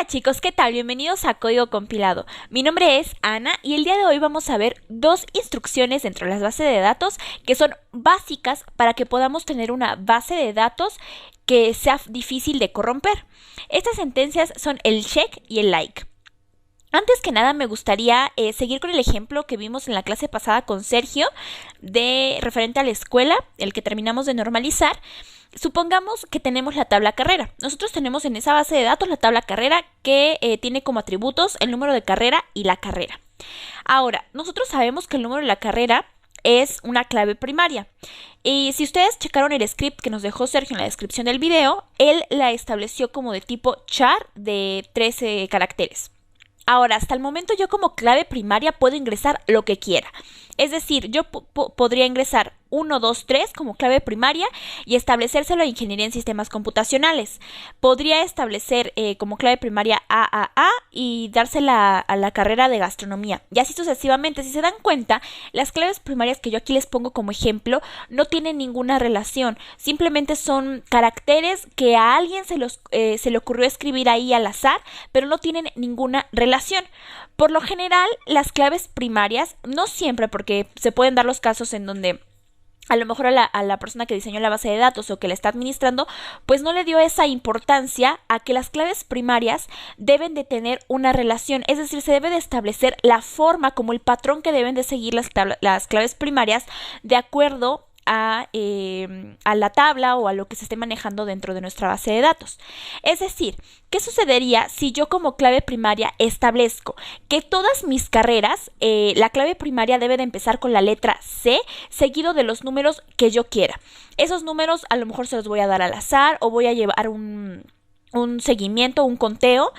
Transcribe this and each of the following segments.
Chicos, ¿qué tal? Bienvenidos a Código Compilado. Mi nombre es Ana y el día de hoy vamos a ver dos instrucciones dentro de las bases de datos que son básicas para que podamos tener una base de datos que sea difícil de corromper. Estas sentencias son el check y el like. Antes que nada me gustaría seguir con el ejemplo que vimos en la clase pasada con Sergio de referente a la escuela, el que terminamos de normalizar. Supongamos que tenemos la tabla carrera. Nosotros tenemos en esa base de datos la tabla carrera que tiene como atributos el número de carrera y la carrera. Ahora, nosotros sabemos que el número de la carrera es una clave primaria. Y si ustedes checaron el script que nos dejó Sergio en la descripción del video, él la estableció como de tipo char de 13 caracteres. Ahora, hasta el momento yo como clave primaria puedo ingresar lo que quiera. Es decir, yo podría ingresar 1, 2, 3 como clave primaria y establecérselo a Ingeniería en Sistemas Computacionales. Podría establecer como clave primaria AAA y dársela a la carrera de Gastronomía. Y así sucesivamente. Si se dan cuenta, las claves primarias que yo aquí les pongo como ejemplo no tienen ninguna relación. Simplemente son caracteres que a alguien se le ocurrió escribir ahí al azar, pero no tienen ninguna relación. Por lo general, las claves primarias, no siempre, porque se pueden dar los casos en donde a lo mejor a la persona que diseñó la base de datos o que la está administrando, pues no le dio esa importancia a que las claves primarias deben de tener una relación. Es decir, se debe de establecer la forma como el patrón que deben de seguir las claves primarias de acuerdo a la tabla o a lo que se esté manejando dentro de nuestra base de datos. Es decir, ¿qué sucedería si yo como clave primaria establezco que todas mis carreras, la clave primaria debe de empezar con la letra C seguido de los números que yo quiera? Esos números a lo mejor se los voy a dar al azar o voy a llevar un seguimiento, un conteo,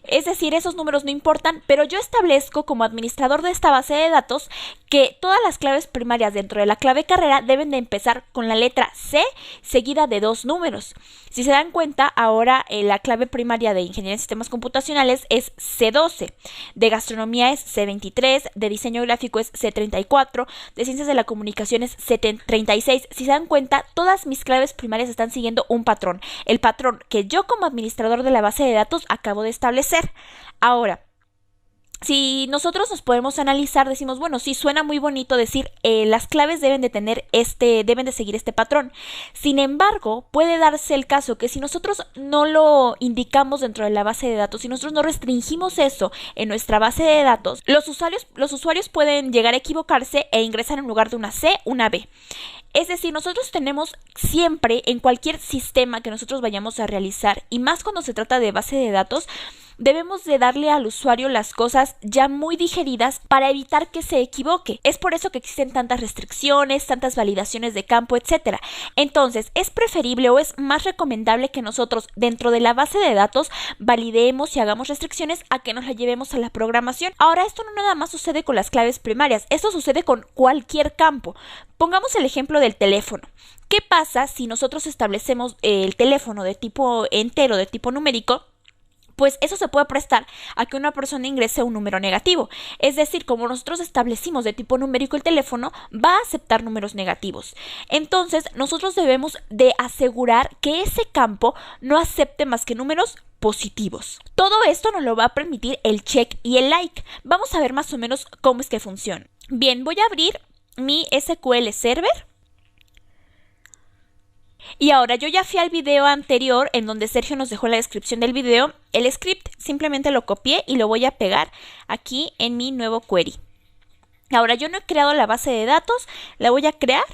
es decir, esos números no importan, pero yo establezco como administrador de esta base de datos que todas las claves primarias dentro de la clave carrera deben de empezar con la letra C seguida de dos números. Si se dan cuenta, ahora la clave primaria de Ingeniería en Sistemas Computacionales es C12, de Gastronomía es C23, de Diseño Gráfico es C34, de Ciencias de la Comunicación es C36. Si se dan cuenta, todas mis claves primarias están siguiendo un patrón, el patrón que yo como administrador de la base de datos acabo de establecer. Ahora, si nosotros nos podemos analizar, decimos, bueno, sí suena muy bonito decir las claves deben de seguir este patrón. Sin embargo, puede darse el caso que si nosotros no lo indicamos dentro de la base de datos, si nosotros no restringimos eso en nuestra base de datos, los usuarios pueden llegar a equivocarse e ingresar en lugar de una C, una B. Es decir, nosotros tenemos siempre en cualquier sistema que nosotros vayamos a realizar, y más cuando se trata de base de datos, debemos de darle al usuario las cosas ya muy digeridas para evitar que se equivoque. Es por eso que existen tantas restricciones, tantas validaciones de campo, etc. Entonces, es preferible o es más recomendable que nosotros dentro de la base de datos validemos y hagamos restricciones a que nos la llevemos a la programación. Ahora, esto no nada más sucede con las claves primarias, esto sucede con cualquier campo. Pongamos el ejemplo del teléfono. ¿Qué pasa si nosotros establecemos el teléfono de tipo entero, de tipo numérico? Pues eso se puede prestar a que una persona ingrese un número negativo. Es decir, como nosotros establecimos de tipo numérico el teléfono, va a aceptar números negativos. Entonces, nosotros debemos de asegurar que ese campo no acepte más que números positivos. Todo esto nos lo va a permitir el check y el like. Vamos a ver más o menos cómo es que funciona. Bien, voy a abrir mi SQL Server. Y ahora yo ya fui al video anterior en donde Sergio nos dejó en la descripción del video el script, simplemente lo copié y lo voy a pegar aquí en mi nuevo query. Ahora yo no he creado la base de datos, la voy a crear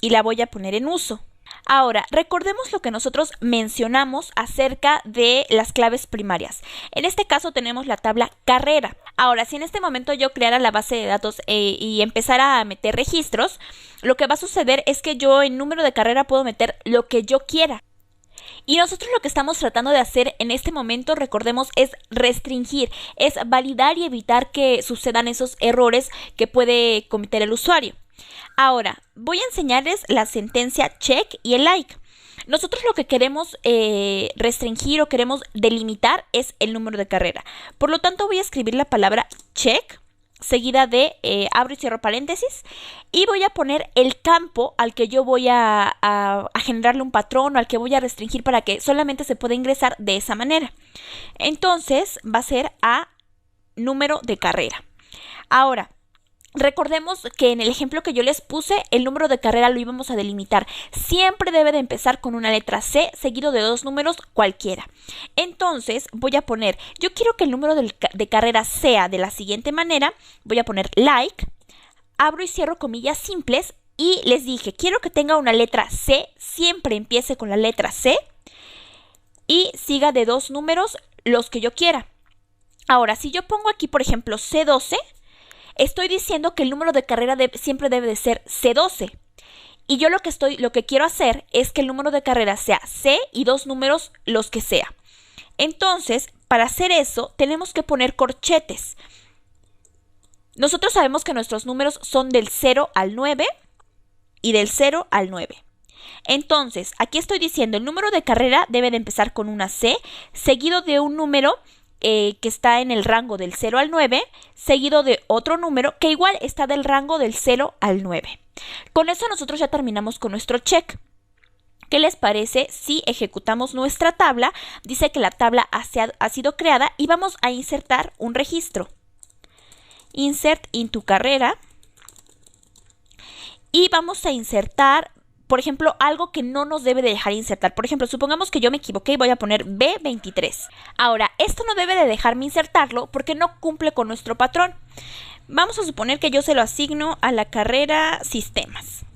y la voy a poner en uso. Ahora, recordemos lo que nosotros mencionamos acerca de las claves primarias. En este caso tenemos la tabla carrera. Ahora, si en este momento yo creara la base de datos y empezara a meter registros, lo que va a suceder es que yo en número de carrera puedo meter lo que yo quiera. Y nosotros lo que estamos tratando de hacer en este momento, recordemos, es restringir, es validar y evitar que sucedan esos errores que puede cometer el usuario. Ahora, voy a enseñarles la sentencia check y el like. Nosotros lo que queremos restringir o queremos delimitar es el número de carrera. Por lo tanto, voy a escribir la palabra check seguida de abro y cierro paréntesis, y voy a poner el campo al que yo voy a generarle un patrón o al que voy a restringir para que solamente se pueda ingresar de esa manera. Entonces va a ser a número de carrera. Ahora, recordemos que en el ejemplo que yo les puse, el número de carrera lo íbamos a delimitar. Siempre debe de empezar con una letra C seguido de dos números cualquiera. Entonces voy a poner, yo quiero que el número de carrera sea de la siguiente manera. Voy a poner like, abro y cierro comillas simples y les dije, quiero que tenga una letra C, siempre empiece con la letra C y siga de dos números los que yo quiera. Ahora, si yo pongo aquí, por ejemplo, C12, estoy diciendo que el número de carrera siempre debe de ser C12. Y yo lo que quiero hacer es que el número de carrera sea C y dos números los que sea. Entonces, para hacer eso, tenemos que poner corchetes. Nosotros sabemos que nuestros números son del 0 al 9 y del 0 al 9. Entonces, aquí estoy diciendo, el número de carrera debe de empezar con una C, seguido de un número que está en el rango del 0 al 9, seguido de otro número que igual está del rango del 0 al 9. Con eso nosotros ya terminamos con nuestro check. ¿Qué les parece si ejecutamos nuestra tabla? Dice que la tabla ha sido creada y vamos a insertar un registro. Insert into carrera. Y vamos a insertar, por ejemplo, algo que no nos debe de dejar insertar. Por ejemplo, supongamos que yo me equivoqué y voy a poner B23. Ahora, esto no debe de dejarme insertarlo porque no cumple con nuestro patrón. Vamos a suponer que yo se lo asigno a la carrera Sistemas.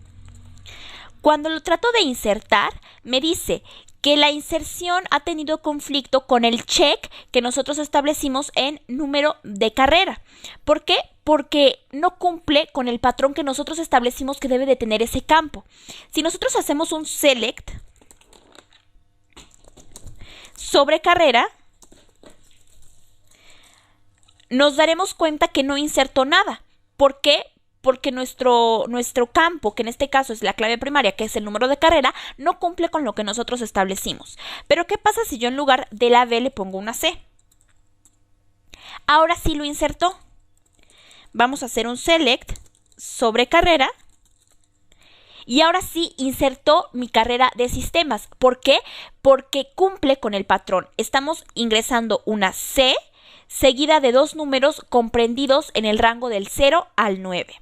Cuando lo trato de insertar, me dice que la inserción ha tenido conflicto con el check que nosotros establecimos en número de carrera. ¿Por qué? Porque no cumple con el patrón que nosotros establecimos que debe de tener ese campo. Si nosotros hacemos un select sobre carrera, nos daremos cuenta que no insertó nada. ¿Por qué? Porque nuestro campo, que en este caso es la clave primaria, que es el número de carrera, no cumple con lo que nosotros establecimos. Pero ¿qué pasa si yo en lugar de la B le pongo una C? Ahora sí lo insertó. Vamos a hacer un select sobre carrera. Y ahora sí insertó mi carrera de sistemas. ¿Por qué? Porque cumple con el patrón. Estamos ingresando una C seguida de dos números comprendidos en el rango del 0 al 9.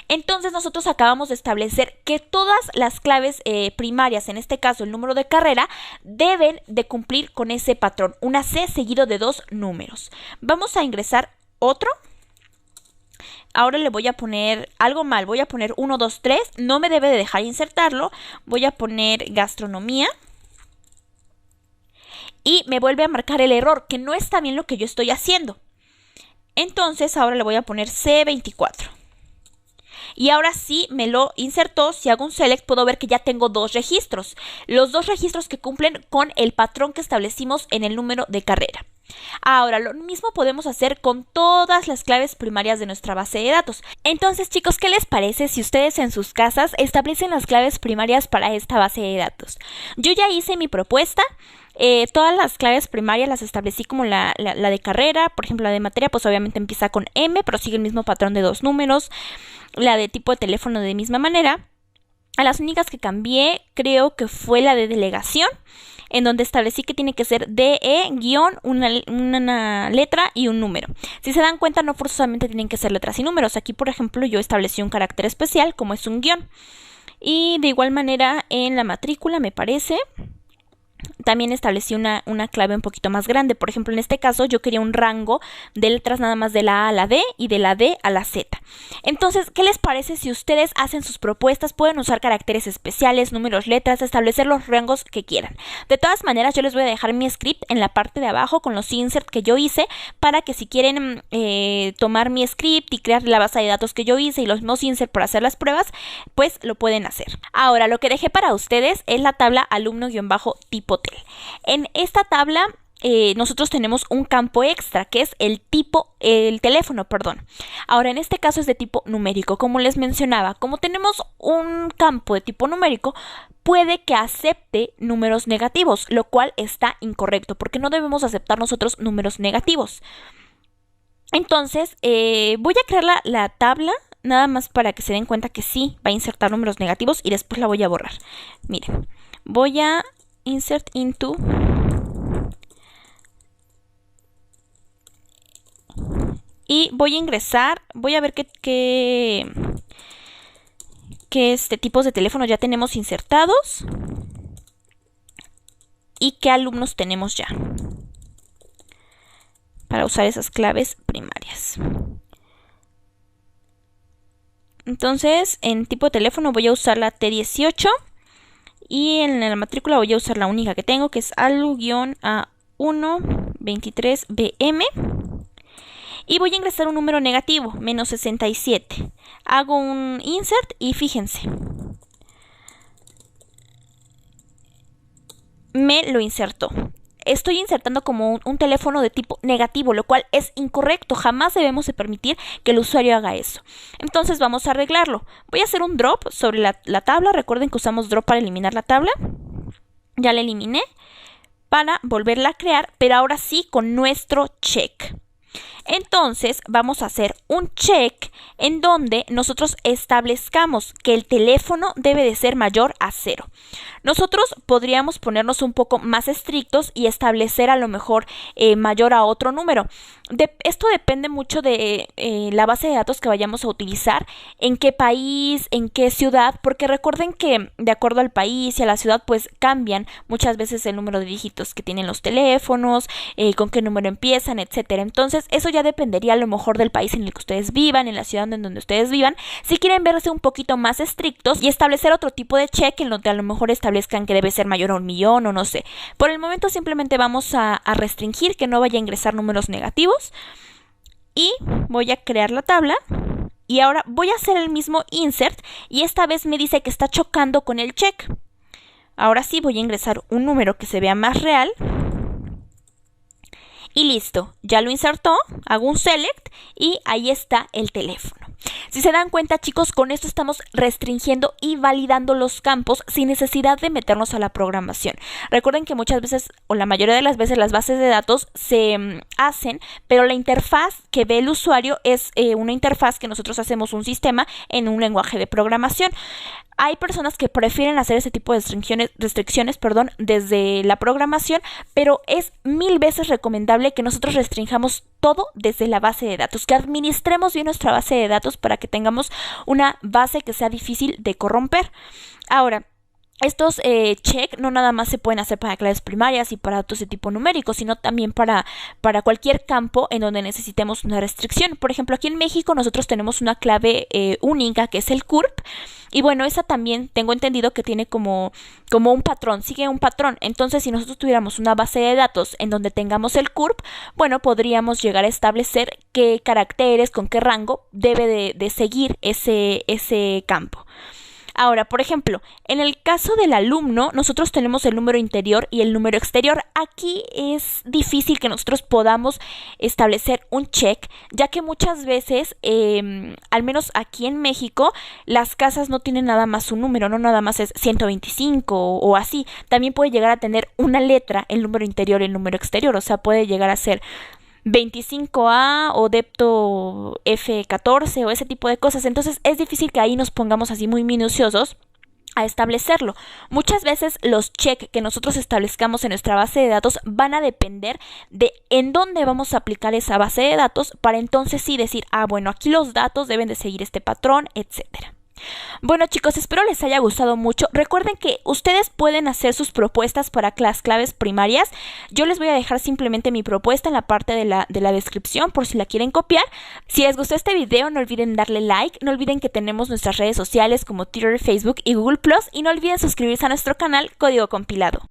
Entonces nosotros acabamos de establecer que todas las claves primarias, en este caso el número de carrera, deben de cumplir con ese patrón. Una C seguido de dos números. Vamos a ingresar otro. Ahora le voy a poner algo mal. Voy a poner 1, 2, 3. No me debe de dejar insertarlo. Voy a poner gastronomía. Y me vuelve a marcar el error, que no está bien lo que yo estoy haciendo. Entonces ahora le voy a poner C24. Y ahora sí me lo insertó. Si hago un select puedo ver que ya tengo dos registros. Los dos registros que cumplen con el patrón que establecimos en el número de carrera. Ahora, lo mismo podemos hacer con todas las claves primarias de nuestra base de datos. Entonces, chicos, ¿qué les parece si ustedes en sus casas establecen las claves primarias para esta base de datos? Yo ya hice mi propuesta. Todas las claves primarias las establecí como la de carrera. Por ejemplo, la de materia, pues obviamente empieza con M, pero sigue el mismo patrón de dos números. La de tipo de teléfono de misma manera. A las únicas que cambié creo que fue la de delegación, en donde establecí que tiene que ser DE guión una letra y un número. Si se dan cuenta, no forzosamente tienen que ser letras y números. Aquí, por ejemplo, yo establecí un carácter especial como es un guión. Y de igual manera en la matrícula, me parece, también establecí una clave un poquito más grande. Por ejemplo, en este caso yo quería un rango de letras nada más de la A a la D y de la D a la Z. Entonces, ¿qué les parece si ustedes hacen sus propuestas? Pueden usar caracteres especiales, números, letras, establecer los rangos que quieran. De todas maneras, yo les voy a dejar mi script en la parte de abajo con los insert que yo hice, para que si quieren tomar mi script y crear la base de datos que yo hice y los mismos insert para hacer las pruebas, pues lo pueden hacer. Ahora, lo que dejé para ustedes es la tabla alumno-tipo TEL. En esta tabla nosotros tenemos un campo extra que es el teléfono, perdón. Ahora, en este caso es de tipo numérico. Como les mencionaba, como tenemos un campo de tipo numérico, puede que acepte números negativos, lo cual está incorrecto porque no debemos aceptar nosotros números negativos. Entonces, voy a crear la tabla, nada más para que se den cuenta que sí va a insertar números negativos y después la voy a borrar. Miren, voy a insert into y voy a ingresar, voy a ver qué tipos de teléfono ya tenemos insertados y qué alumnos tenemos ya para usar esas claves primarias. Entonces, en tipo de teléfono voy a usar la T18 y en la matrícula voy a usar la única que tengo, que es ALU-A123BM. Y voy a ingresar un número negativo, menos 67. Hago un insert y fíjense, me lo insertó. Estoy insertando como un teléfono de tipo negativo, lo cual es incorrecto. Jamás debemos de permitir que el usuario haga eso. Entonces vamos a arreglarlo. Voy a hacer un drop sobre la tabla. Recuerden que usamos drop para eliminar la tabla. Ya la eliminé para volverla a crear, pero ahora sí con nuestro check. Entonces vamos a hacer un check en donde nosotros establezcamos que el teléfono debe de ser mayor a 0. Nosotros podríamos ponernos un poco más estrictos y establecer a lo mejor mayor a otro número. Esto depende mucho de la base de datos que vayamos a utilizar, en qué país, en qué ciudad, porque recuerden que de acuerdo al país y a la ciudad pues cambian muchas veces el número de dígitos que tienen los teléfonos, con qué número empiezan, etcétera. Entonces eso ya dependería a lo mejor del país en el que ustedes vivan, en la ciudad en donde ustedes vivan. Si quieren verse un poquito más estrictos y establecer otro tipo de check en donde a lo mejor establezcan que debe ser mayor a 1.000.000 o no sé. Por el momento simplemente vamos a restringir que no vaya a ingresar números negativos y voy a crear la tabla. Y ahora voy a hacer el mismo insert y esta vez me dice que está chocando con el check. Ahora sí voy a ingresar un número que se vea más real. Y listo, ya lo insertó, hago un select y ahí está el teléfono. Si se dan cuenta, chicos, con esto estamos restringiendo y validando los campos sin necesidad de meternos a la programación. Recuerden que muchas veces, o la mayoría de las veces, las bases de datos se hacen, pero la interfaz que ve el usuario es una interfaz que nosotros hacemos un sistema en un lenguaje de programación. Hay personas que prefieren hacer ese tipo de restricciones, desde la programación, pero es 1000 veces recomendable que nosotros restringamos todo desde la base de datos, que administremos bien nuestra base de datos para que tengamos una base que sea difícil de corromper. Ahora, estos check no nada más se pueden hacer para claves primarias y para datos de tipo numérico, sino también para cualquier campo en donde necesitemos una restricción. Por ejemplo, aquí en México nosotros tenemos una clave única que es el CURP. Y bueno, esa también tengo entendido que tiene como un patrón, sigue un patrón. Entonces, si nosotros tuviéramos una base de datos en donde tengamos el CURP, bueno, podríamos llegar a establecer qué caracteres, con qué rango debe de seguir ese campo. Ahora, por ejemplo, en el caso del alumno, nosotros tenemos el número interior y el número exterior. Aquí es difícil que nosotros podamos establecer un check, ya que muchas veces, al menos aquí en México, las casas no tienen nada más un número, no nada más es 125 o así. También puede llegar a tener una letra el número interior y el número exterior, o sea, puede llegar a ser 25A o depto F14 o ese tipo de cosas. Entonces es difícil que ahí nos pongamos así muy minuciosos a establecerlo. Muchas veces los check que nosotros establezcamos en nuestra base de datos van a depender de en dónde vamos a aplicar esa base de datos para entonces sí decir, bueno, aquí los datos deben de seguir este patrón, etcétera. Bueno, chicos, espero les haya gustado mucho. Recuerden que ustedes pueden hacer sus propuestas para las claves primarias. Yo les voy a dejar simplemente mi propuesta en la parte de la descripción por si la quieren copiar. Si les gustó este video, no olviden darle like. No olviden que tenemos nuestras redes sociales como Twitter, Facebook y Google+. Y no olviden suscribirse a nuestro canal Código Compilado.